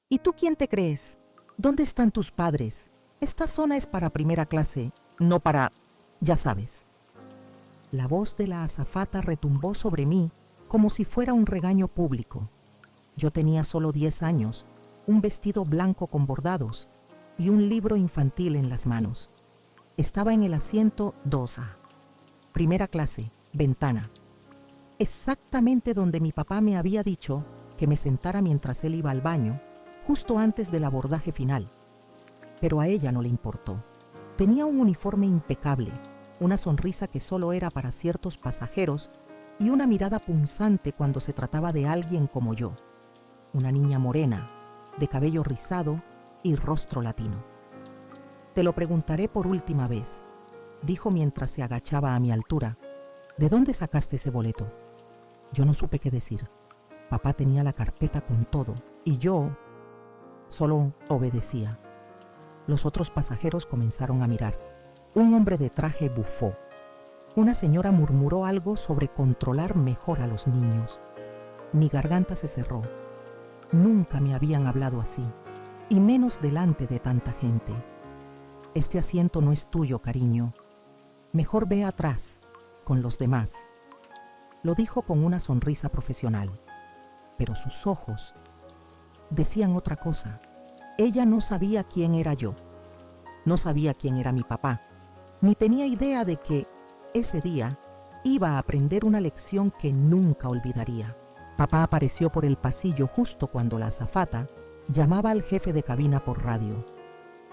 ¿Y tú quién te crees? ¿Dónde están tus padres? Esta zona es para primera clase, no para... ya sabes. La voz de la azafata retumbó sobre mí como si fuera un regaño público. Yo tenía solo 10 años, un vestido blanco con bordados y un libro infantil en las manos. Estaba en el asiento 2A. Primera clase, ventana. Exactamente donde mi papá me había dicho que me sentara mientras él iba al baño, justo antes del abordaje final. Pero a ella no le importó. Tenía un uniforme impecable, una sonrisa que solo era para ciertos pasajeros y una mirada punzante cuando se trataba de alguien como yo, una niña morena, de cabello rizado y rostro latino. Te lo preguntaré por última vez, dijo mientras se agachaba a mi altura. ¿De dónde sacaste ese boleto? Yo no supe qué decir. Papá tenía la carpeta con todo y yo solo obedecía. Los otros pasajeros comenzaron a mirar. Un hombre de traje bufó. Una señora murmuró algo sobre controlar mejor a los niños. Mi garganta se cerró. Nunca me habían hablado así, y menos delante de tanta gente. Este asiento no es tuyo, cariño. Mejor ve atrás, con los demás. Lo dijo con una sonrisa profesional, pero sus ojos decían otra cosa. Ella no sabía quién era yo. No sabía quién era mi papá, ni tenía idea de que ese día iba a aprender una lección que nunca olvidaría. Papá apareció por el pasillo justo cuando la azafata llamaba al jefe de cabina por radio.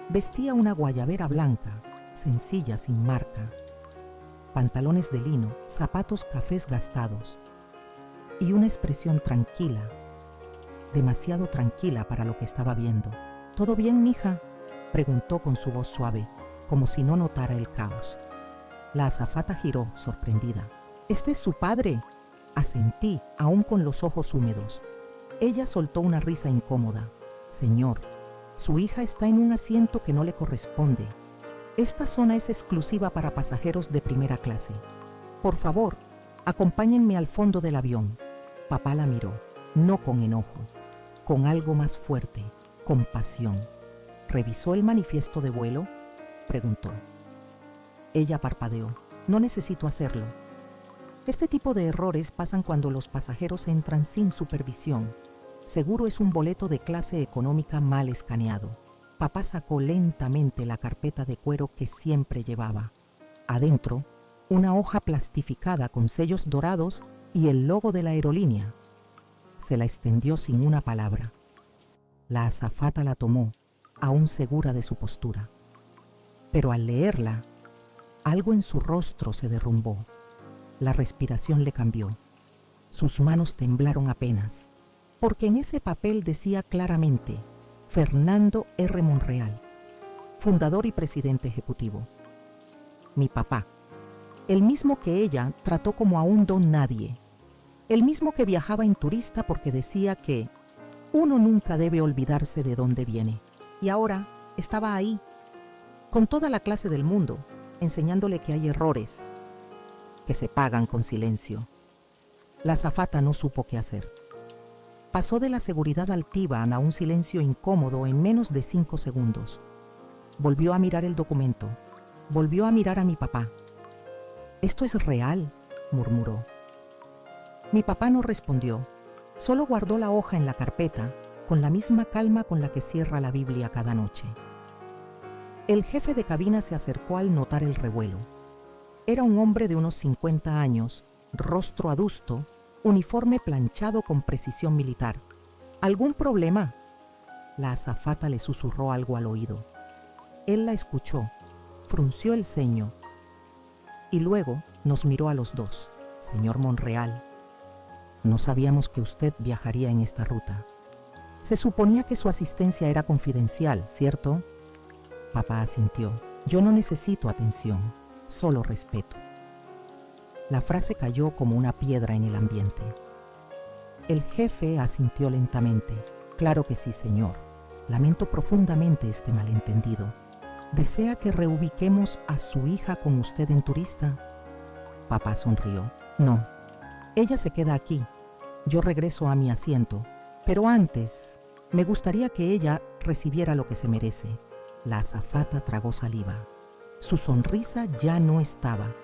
Vestía una guayabera blanca, sencilla, sin marca, pantalones de lino, zapatos cafés gastados y una expresión tranquila, demasiado tranquila para lo que estaba viendo. ¿Todo bien, mija?, preguntó con su voz suave, como si no notara el caos. La azafata giró, sorprendida. «¿Este es su padre?», asentí, aún con los ojos húmedos. Ella soltó una risa incómoda. «Señor, su hija está en un asiento que no le corresponde. Esta zona es exclusiva para pasajeros de primera clase. Por favor, acompáñenme al fondo del avión». Papá la miró, no con enojo, con algo más fuerte, compasión. «¿Revisó el manifiesto de vuelo?», preguntó. Ella parpadeó. «No necesito hacerlo. Este tipo de errores pasan cuando los pasajeros entran sin supervisión. Seguro es un boleto de clase económica mal escaneado». Papá sacó lentamente la carpeta de cuero que siempre llevaba. Adentro, una hoja plastificada con sellos dorados y el logo de la aerolínea. Se la extendió sin una palabra. La azafata la tomó, aún segura de su postura. Pero al leerla, algo en su rostro se derrumbó. La respiración le cambió. Sus manos temblaron apenas, porque en ese papel decía claramente: Fernando R. Monreal, fundador y presidente ejecutivo. Mi papá, el mismo que ella trató como a un don nadie, el mismo que viajaba en turista porque decía que uno nunca debe olvidarse de dónde viene. Y ahora estaba ahí, con toda la clase del mundo, enseñándole que hay errores que se pagan con silencio. La azafata no supo qué hacer. Pasó de la seguridad altiva a un silencio incómodo en menos de 5 segundos. Volvió a mirar el documento. Volvió a mirar a mi papá. «¿Esto es real?», murmuró. Mi papá no respondió. Solo guardó la hoja en la carpeta con la misma calma con la que cierra la Biblia cada noche. El jefe de cabina se acercó al notar el revuelo. Era un hombre de unos 50 años, rostro adusto, uniforme planchado con precisión militar. «¿Algún problema?», la azafata le susurró algo al oído. Él la escuchó, frunció el ceño y luego nos miró a los dos. «Señor Monreal, no sabíamos que usted viajaría en esta ruta. Se suponía que su asistencia era confidencial, ¿cierto?». Papá asintió. «Yo no necesito atención, solo respeto». La frase cayó como una piedra en el ambiente. El jefe asintió lentamente. «Claro que sí, señor. Lamento profundamente este malentendido. ¿Desea que reubiquemos a su hija con usted en turista?». Papá sonrió. «No, ella se queda aquí. Yo regreso a mi asiento. Pero antes, Me gustaría que ella recibiera lo que se merece. La azafata tragó saliva. Su sonrisa ya no estaba.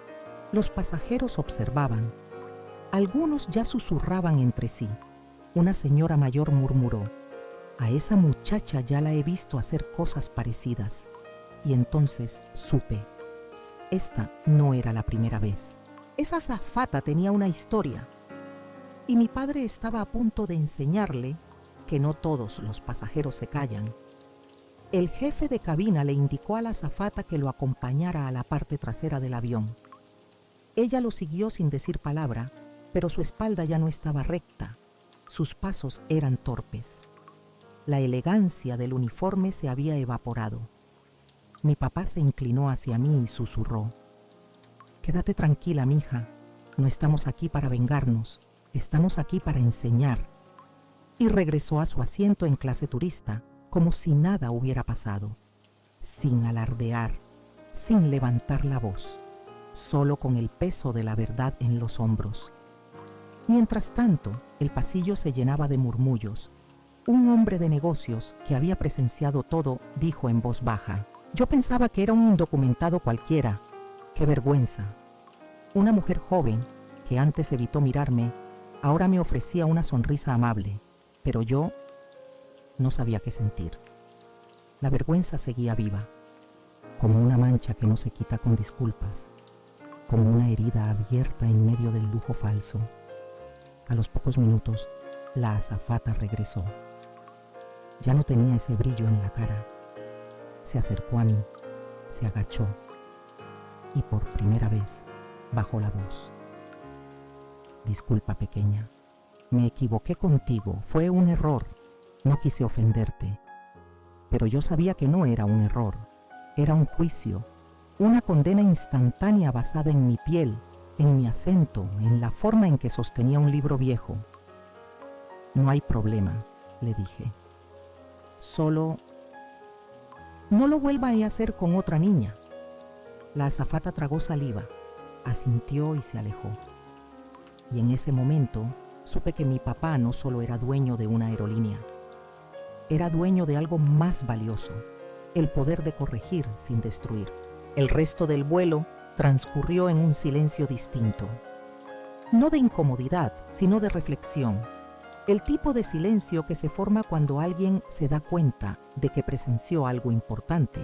Los pasajeros observaban. Algunos ya susurraban entre sí. Una señora mayor murmuró: a esa muchacha ya la he visto hacer cosas parecidas. Y entonces supe. Esta no era la primera vez. Esa azafata tenía una historia. Y mi padre estaba a punto de enseñarle que no todos los pasajeros se callan. El jefe de cabina le indicó a la azafata que lo acompañara a la parte trasera del avión. Ella lo siguió sin decir palabra, pero su espalda ya no estaba recta. Sus pasos eran torpes. La elegancia del uniforme se había evaporado. Mi papá se inclinó hacia mí y susurró: quédate tranquila, mija. No estamos aquí para vengarnos. Estamos aquí para enseñar. Y regresó a su asiento en clase turista, como si nada hubiera pasado, sin alardear, sin levantar la voz, solo con el peso de la verdad en los hombros. Mientras tanto, el pasillo se llenaba de murmullos. Un hombre de negocios que había presenciado todo dijo en voz baja: yo pensaba que era un indocumentado cualquiera. ¡Qué vergüenza! Una mujer joven, que antes evitó mirarme, ahora me ofrecía una sonrisa amable, pero yo no sabía qué sentir. La vergüenza seguía viva, como una mancha que no se quita con disculpas, como una herida abierta en medio del lujo falso. A los pocos minutos, la azafata regresó. Ya no tenía ese brillo en la cara. Se acercó a mí, se agachó y por primera vez bajó la voz. Disculpa, pequeña. Me equivoqué contigo, fue un error. No quise ofenderte. Pero yo sabía que no era un error. Era un juicio, una condena instantánea basada en mi piel, en mi acento, en la forma en que sostenía un libro viejo. No hay problema, le dije. Solo no lo vuelva a hacer con otra niña. La azafata tragó saliva, asintió y se alejó. Y en ese momento supe que mi papá no solo era dueño de una aerolínea, era dueño de algo más valioso, el poder de corregir sin destruir. El resto del vuelo transcurrió en un silencio distinto. No de incomodidad, sino de reflexión. El tipo de silencio que se forma cuando alguien se da cuenta de que presenció algo importante,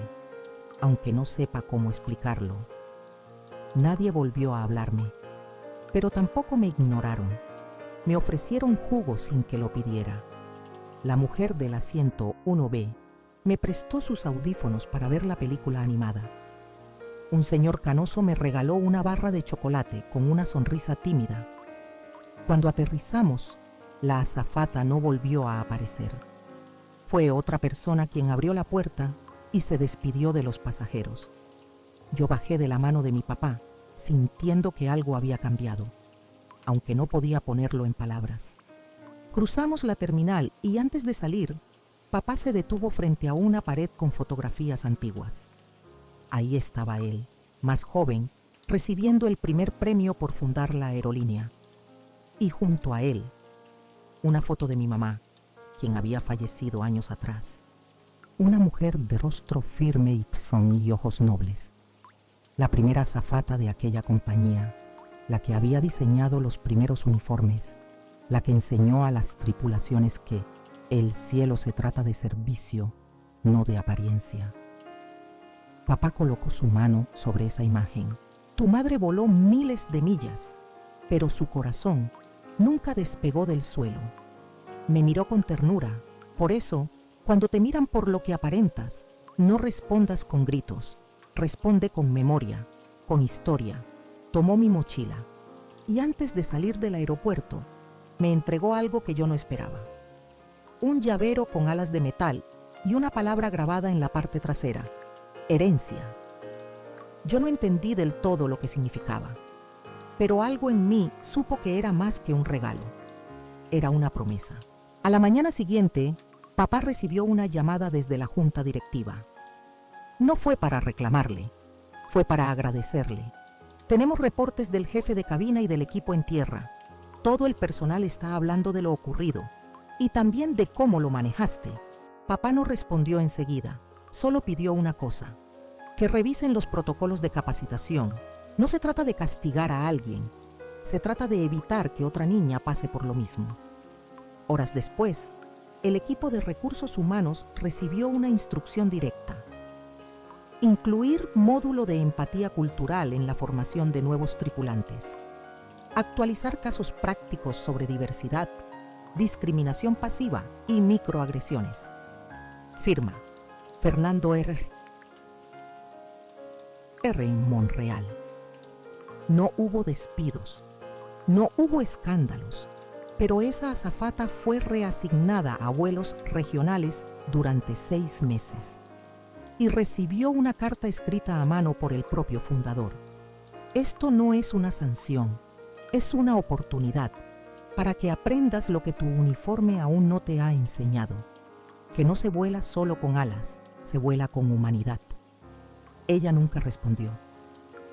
aunque no sepa cómo explicarlo. Nadie volvió a hablarme, pero tampoco me ignoraron. Me ofrecieron jugo sin que lo pidiera. La mujer del asiento 1B me prestó sus audífonos para ver la película animada. Un señor canoso me regaló una barra de chocolate con una sonrisa tímida. Cuando aterrizamos, la azafata no volvió a aparecer. Fue otra persona quien abrió la puerta y se despidió de los pasajeros. Yo bajé de la mano de mi papá, sintiendo que algo había cambiado, aunque no podía ponerlo en palabras. Cruzamos la terminal y antes de salir, papá se detuvo frente a una pared con fotografías antiguas. Ahí estaba él, más joven, recibiendo el primer premio por fundar la aerolínea. Y junto a él, una foto de mi mamá, quien había fallecido años atrás. Una mujer de rostro firme y ojos nobles. La primera azafata de aquella compañía, la que había diseñado los primeros uniformes, la que enseñó a las tripulaciones que el cielo se trata de servicio, no de apariencia. Papá colocó su mano sobre esa imagen. Tu madre voló miles de millas, pero su corazón nunca despegó del suelo. Me miró con ternura. Por eso, cuando te miran por lo que aparentas, no respondas con gritos. Responde con memoria, con historia. Tomó mi mochila y antes de salir del aeropuerto, me entregó algo que yo no esperaba. Un llavero con alas de metal y una palabra grabada en la parte trasera: herencia. Yo no entendí del todo lo que significaba, pero algo en mí supo que era más que un regalo. Era una promesa. A la mañana siguiente, papá recibió una llamada desde la junta directiva. No fue para reclamarle, fue para agradecerle. Tenemos reportes del jefe de cabina y del equipo en tierra. Todo el personal está hablando de lo ocurrido y también de cómo lo manejaste. Papá no respondió enseguida, solo pidió una cosa: que revisen los protocolos de capacitación. No se trata de castigar a alguien, se trata de evitar que otra niña pase por lo mismo. Horas después, el equipo de recursos humanos recibió una instrucción directa: incluir módulo de empatía cultural en la formación de nuevos tripulantes, actualizar casos prácticos sobre diversidad, discriminación pasiva y microagresiones. Firma: Fernando R. en Montreal. No hubo despidos, no hubo escándalos, pero esa azafata fue reasignada a vuelos regionales durante 6 meses y recibió una carta escrita a mano por el propio fundador. Esto no es una sanción, es una oportunidad para que aprendas lo que tu uniforme aún no te ha enseñado: que no se vuela solo con alas, se vuela con humanidad. Ella nunca respondió,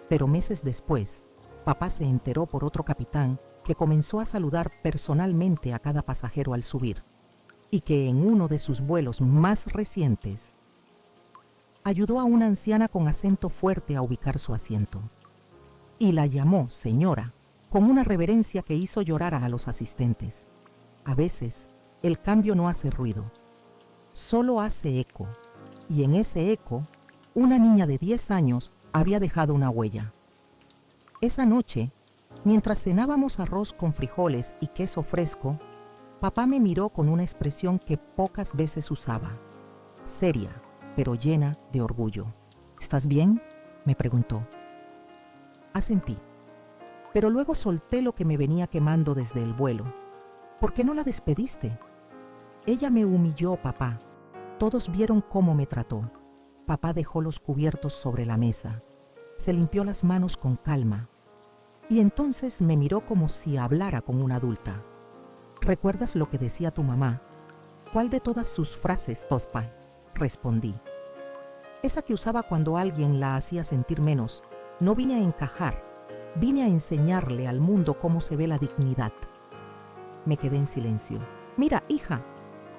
pero meses después, papá se enteró por otro capitán que comenzó a saludar personalmente a cada pasajero al subir, y que en uno de sus vuelos más recientes ayudó a una anciana con acento fuerte a ubicar su asiento, y la llamó señora con una reverencia que hizo llorar a los asistentes. A veces, el cambio no hace ruido, solo hace eco, y en ese eco, una niña de 10 años había dejado una huella. Esa noche, mientras cenábamos arroz con frijoles y queso fresco, papá me miró con una expresión que pocas veces usaba, seria, pero llena de orgullo. ¿Estás bien?, me preguntó. Asentí, pero luego solté lo que me venía quemando desde el vuelo. ¿Por qué no la despediste? Ella me humilló, papá. Todos vieron cómo me trató. Papá dejó los cubiertos sobre la mesa, se limpió las manos con calma y entonces me miró como si hablara con una adulta. ¿Recuerdas lo que decía tu mamá? ¿Cuál de todas sus frases, Tospa? Respondí. Esa que usaba cuando alguien la hacía sentir menos. No vine a encajar, vine a enseñarle al mundo cómo se ve la dignidad. Me quedé en silencio. Mira, hija,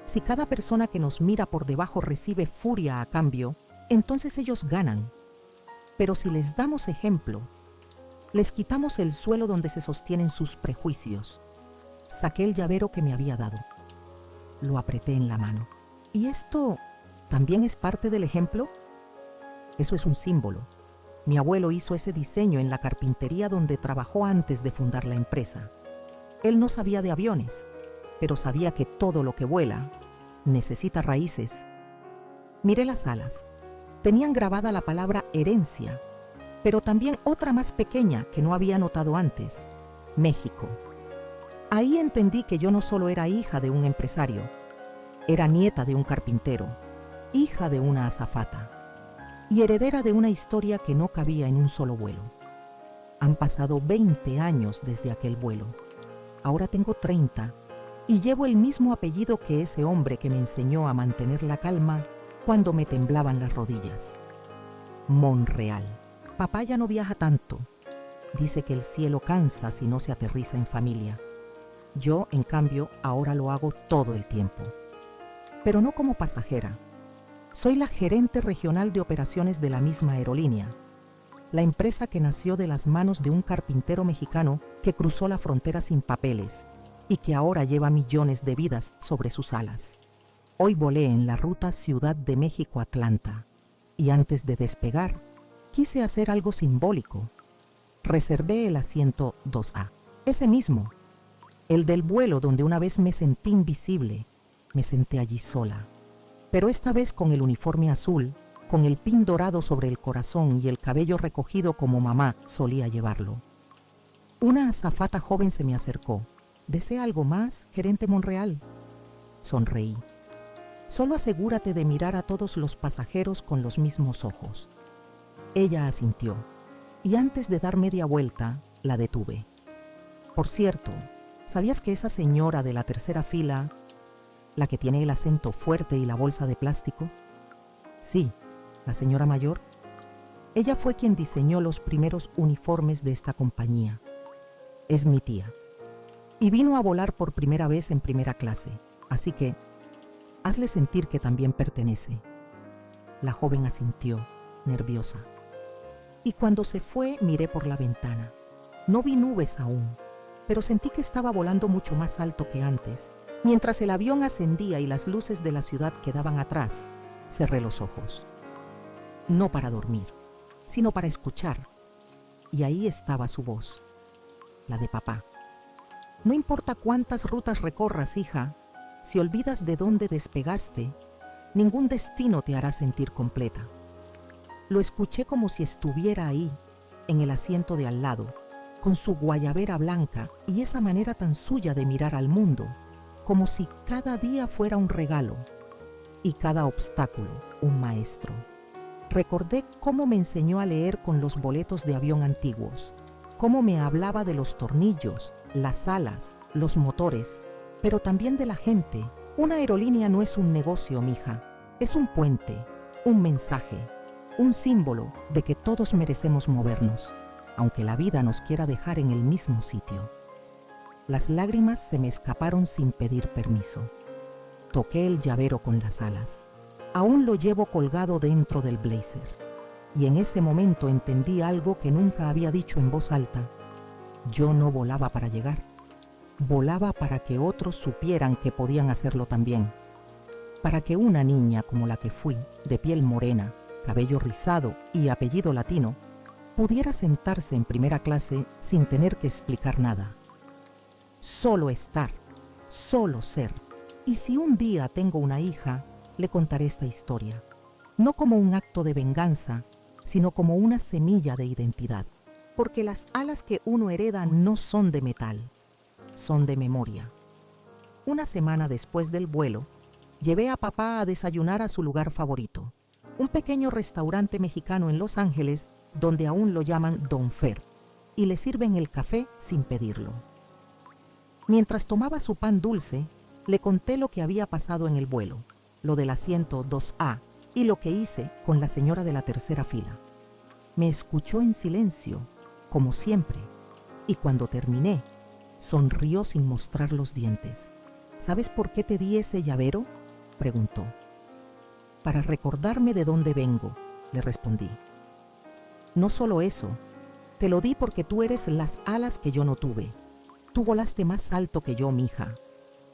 si cada persona que nos mira por debajo recibe furia a cambio, entonces ellos ganan. Pero si les damos ejemplo, les quitamos el suelo donde se sostienen sus prejuicios. Saqué el llavero que me había dado. Lo apreté en la mano. ¿Y esto también es parte del ejemplo? Eso es un símbolo. Mi abuelo hizo ese diseño en la carpintería donde trabajó antes de fundar la empresa. Él no sabía de aviones, pero sabía que todo lo que vuela necesita raíces. Miré las alas. Tenían grabada la palabra herencia, pero también otra más pequeña que no había notado antes: México. Ahí entendí que yo no solo era hija de un empresario, era nieta de un carpintero, hija de una azafata y heredera de una historia que no cabía en un solo vuelo. Han pasado 20 años desde aquel vuelo. Ahora tengo 30 y llevo el mismo apellido que ese hombre que me enseñó a mantener la calma cuando me temblaban las rodillas. Montreal. Papá ya no viaja tanto. Dice que el cielo cansa si no se aterriza en familia. Yo, en cambio, ahora lo hago todo el tiempo. Pero no como pasajera. Soy la gerente regional de operaciones de la misma aerolínea, la empresa que nació de las manos de un carpintero mexicano que cruzó la frontera sin papeles y que ahora lleva millones de vidas sobre sus alas. Hoy volé en la ruta Ciudad de México-Atlanta y antes de despegar, quise hacer algo simbólico. Reservé el asiento 2A, ese mismo, el del vuelo donde una vez me sentí invisible. Me senté allí sola, pero esta vez con el uniforme azul, con el pin dorado sobre el corazón y el cabello recogido como mamá solía llevarlo. Una azafata joven se me acercó. ¿Desea algo más, gerente Montreal? Sonreí. Solo asegúrate de mirar a todos los pasajeros con los mismos ojos. Ella asintió, y antes de dar media vuelta, la detuve. Por cierto, ¿sabías que esa señora de la tercera fila, la que tiene el acento fuerte y la bolsa de plástico? Sí, la señora mayor. Ella fue quien diseñó los primeros uniformes de esta compañía. Es mi tía. Y vino a volar por primera vez en primera clase, así que Hazle sentir que también pertenece. La joven asintió, nerviosa. Y cuando se fue, miré por la ventana. No vi nubes aún, pero sentí que estaba volando mucho más alto que antes. Mientras el avión ascendía y las luces de la ciudad quedaban atrás, cerré los ojos. No para dormir, sino para escuchar. Y ahí estaba su voz, la de papá. No importa cuántas rutas recorras, hija, si olvidas de dónde despegaste, ningún destino te hará sentir completa. Lo escuché como si estuviera ahí, en el asiento de al lado, con su guayabera blanca y esa manera tan suya de mirar al mundo, como si cada día fuera un regalo y cada obstáculo un maestro. Recordé cómo me enseñó a leer con los boletos de avión antiguos, cómo me hablaba de los tornillos, las alas, los motores, pero también de la gente. Una aerolínea no es un negocio, mija, es un puente, un mensaje, un símbolo de que todos merecemos movernos, aunque la vida nos quiera dejar en el mismo sitio. Las lágrimas se me escaparon sin pedir permiso. Toqué el llavero con las alas. Aún lo llevo colgado dentro del blazer. Y en ese momento entendí algo que nunca había dicho en voz alta. Yo no volaba para llegar. Volaba para que otros supieran que podían hacerlo también. Para que una niña como la que fui, de piel morena, cabello rizado y apellido latino, pudiera sentarse en primera clase sin tener que explicar nada. Solo estar, solo ser. Y si un día tengo una hija, le contaré esta historia, no como un acto de venganza, sino como una semilla de identidad. Porque las alas que uno hereda no son de metal, son de memoria. Una semana después del vuelo, llevé a papá a desayunar a su lugar favorito, un pequeño restaurante mexicano en Los Ángeles donde aún lo llaman Don Fer, y le sirven el café sin pedirlo. Mientras tomaba su pan dulce, le conté lo que había pasado en el vuelo, lo del asiento 2A y lo que hice con la señora de la tercera fila. Me escuchó en silencio, como siempre, y cuando terminé, sonrió sin mostrar los dientes. ¿Sabes por qué te di ese llavero?, preguntó. Para recordarme de dónde vengo, le respondí. No solo eso, te lo di porque tú eres las alas que yo no tuve. Tú volaste más alto que yo, mija,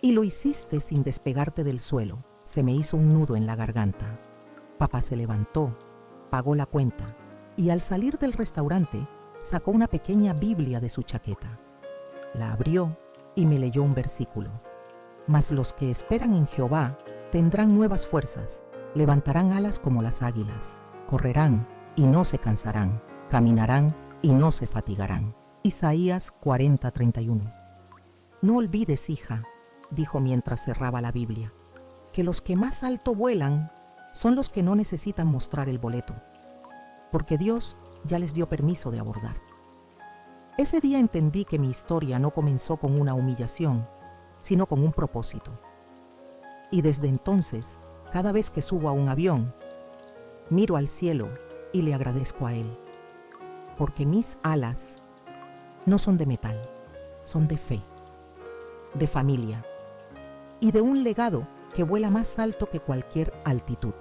y lo hiciste sin despegarte del suelo. Se me hizo un nudo en la garganta. Papá se levantó, pagó la cuenta, y al salir del restaurante, sacó una pequeña Biblia de su chaqueta. La abrió y me leyó un versículo. Mas los que esperan en Jehová tendrán nuevas fuerzas, levantarán alas como las águilas, correrán y no se cansarán, caminarán y no se fatigarán. Isaías 40:31. No olvides, hija, dijo mientras cerraba la Biblia, que los que más alto vuelan son los que no necesitan mostrar el boleto, porque Dios ya les dio permiso de abordar. Ese día entendí que mi historia no comenzó con una humillación, sino con un propósito. Y desde entonces, cada vez que subo a un avión, miro al cielo y le agradezco a Él, porque mis alas no son de metal, son de fe, de familia y de un legado que vuela más alto que cualquier altitud.